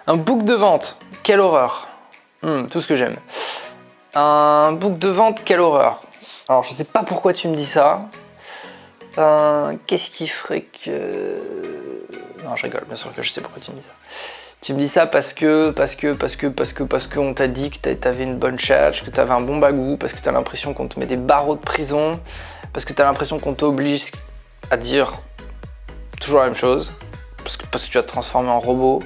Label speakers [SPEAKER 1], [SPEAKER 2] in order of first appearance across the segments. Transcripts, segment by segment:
[SPEAKER 1] Un book de vente, quelle horreur. Tout ce que j'aime. Un book de vente, quelle horreur. Alors je sais pas pourquoi tu me dis ça. Qu'est-ce qui ferait que... Non, je rigole, bien sûr que je sais pourquoi tu me dis ça. Tu me dis ça parce que on t'a dit que t'avais une bonne charge, que t'avais un bon bagou, parce que t'as l'impression qu'on te met des barreaux de prison, parce que t'as l'impression qu'on t'oblige à dire toujours la même chose, parce que tu vas te transformer en robot,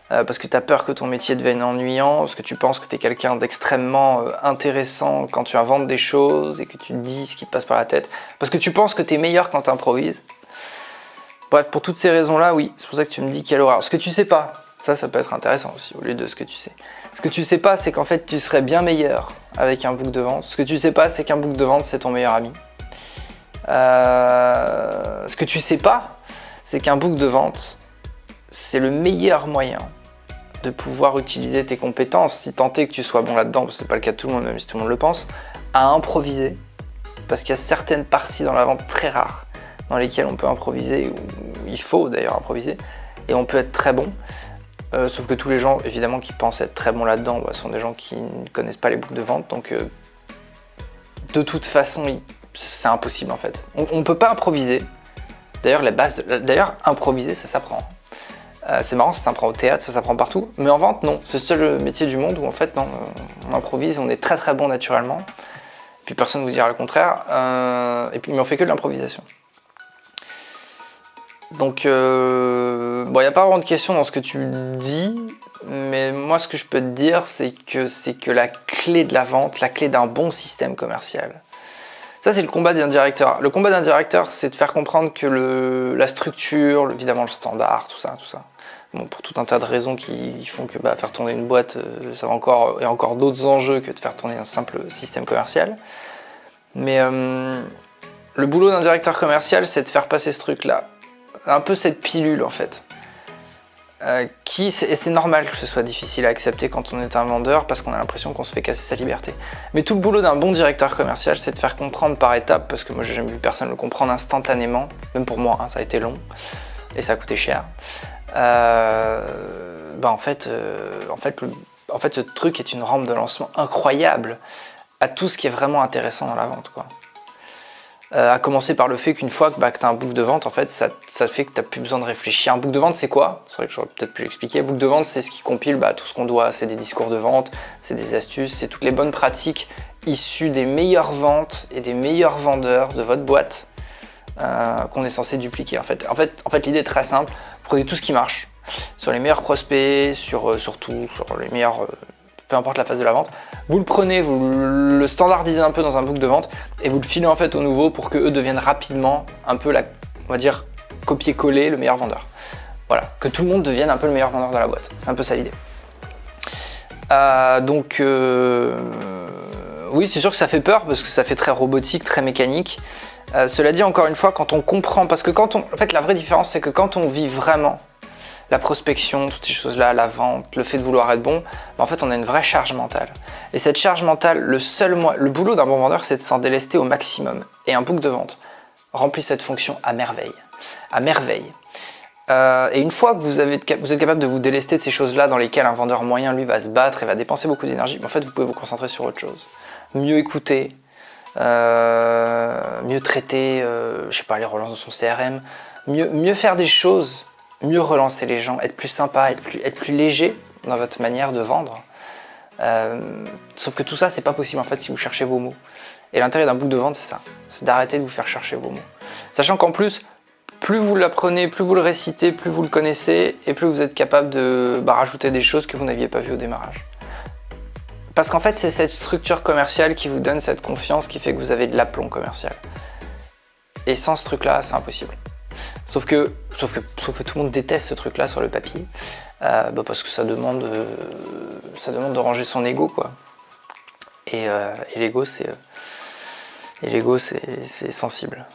[SPEAKER 1] parce que t'as peur que ton métier devienne ennuyant, parce que tu penses que t'es quelqu'un d'extrêmement intéressant quand tu inventes des choses et que tu dis ce qui te passe par la tête, parce que tu penses que t'es meilleur quand t'improvises. Bref, pour toutes ces raisons-là, oui, c'est pour ça que tu me dis quelle horreur. Ce que tu sais pas, ça peut être intéressant aussi, au lieu de ce que tu sais. Ce que tu sais pas, c'est qu'en fait, tu serais bien meilleur avec un book de vente. Ce que tu sais pas, c'est qu'un book de vente, c'est ton meilleur ami. Ce que tu sais pas, c'est qu'un book de vente, c'est le meilleur moyen de pouvoir utiliser tes compétences, si tant est que tu sois bon là-dedans, parce que c'est pas le cas de tout le monde, même si tout le monde le pense, à improviser. Parce qu'il y a certaines parties dans la vente très rares dans lesquelles on peut improviser, ou il faut d'ailleurs improviser, et on peut être très bon. Sauf que tous les gens, évidemment, qui pensent être très bons là-dedans, sont des gens qui ne connaissent pas les boucles de vente, donc de toute façon, c'est impossible en fait. On ne peut pas improviser. D'ailleurs, improviser, ça s'apprend. C'est marrant, ça s'apprend au théâtre, ça s'apprend partout, mais en vente, non. C'est le seul métier du monde où en fait, non, on improvise, on est très très bon naturellement, puis personne ne vous dira le contraire, mais on fait que de l'improvisation. Donc, il n'y a pas vraiment de question dans ce que tu dis, mais moi ce que je peux te dire, c'est que la clé de la vente, la clé d'un bon système commercial, ça c'est le combat d'un directeur. Le combat d'un directeur, c'est de faire comprendre que la structure, évidemment le standard, tout ça, bon, pour tout un tas de raisons qui font que faire tourner une boîte, ça va encore d'autres enjeux que de faire tourner un simple système commercial. Mais le boulot d'un directeur commercial, c'est de faire passer ce truc-là. Un peu cette pilule en fait. Et c'est normal que ce soit difficile à accepter quand on est un vendeur parce qu'on a l'impression qu'on se fait casser sa liberté. Mais tout le boulot d'un bon directeur commercial, c'est de faire comprendre par étapes, parce que moi j'ai jamais vu personne le comprendre instantanément, même pour moi, ça a été long et ça a coûté cher. En fait, ce truc est une rampe de lancement incroyable à tout ce qui est vraiment intéressant dans la vente, quoi. À commencer par le fait qu'une fois que tu as un book de vente, en fait, ça fait que tu n'as plus besoin de réfléchir. Un book de vente, c'est quoi? C'est vrai que j'aurais peut-être pu l'expliquer. Un book de vente, c'est ce qui compile tout ce qu'on doit. C'est des discours de vente, c'est des astuces, c'est toutes les bonnes pratiques issues des meilleures ventes et des meilleurs vendeurs de votre boîte qu'on est censé dupliquer. En fait, l'idée est très simple. Prenez tout ce qui marche sur les meilleurs prospects, sur les meilleurs... peu importe la phase de la vente, vous le prenez, vous le standardisez un peu dans un book de vente et vous le filez en fait aux nouveaux pour qu'eux deviennent rapidement un peu on va dire, copier-coller le meilleur vendeur. Voilà, que tout le monde devienne un peu le meilleur vendeur de la boîte. C'est un peu ça l'idée. Oui, c'est sûr que ça fait peur parce que ça fait très robotique, très mécanique. Cela dit, encore une fois, quand on comprend, parce que en fait, la vraie différence, c'est que quand on vit vraiment la prospection, toutes ces choses-là, la vente, le fait de vouloir être bon, en fait on a une vraie charge mentale. Et cette charge mentale, le boulot d'un bon vendeur, c'est de s'en délester au maximum. Et un book de vente remplit cette fonction à merveille. À merveille. Et une fois que vous êtes capable de vous délester de ces choses-là dans lesquelles un vendeur moyen, lui, va se battre et va dépenser beaucoup d'énergie, en fait vous pouvez vous concentrer sur autre chose. Mieux écouter, mieux traiter, les relances de son CRM, mieux faire des choses, mieux relancer les gens, être plus sympa, être plus léger dans votre manière de vendre. Sauf que tout ça, c'est pas possible en fait si vous cherchez vos mots. Et l'intérêt d'un book de vente, c'est ça, c'est d'arrêter de vous faire chercher vos mots. Sachant qu'en plus, plus vous l'apprenez, plus vous le récitez, plus vous le connaissez, et plus vous êtes capable de rajouter des choses que vous n'aviez pas vues au démarrage. Parce qu'en fait, c'est cette structure commerciale qui vous donne cette confiance qui fait que vous avez de l'aplomb commercial. Et sans ce truc-là, c'est impossible. Sauf que tout le monde déteste ce truc-là sur le papier, parce que ça demande de ranger son ego, quoi. Et l'ego, c'est sensible.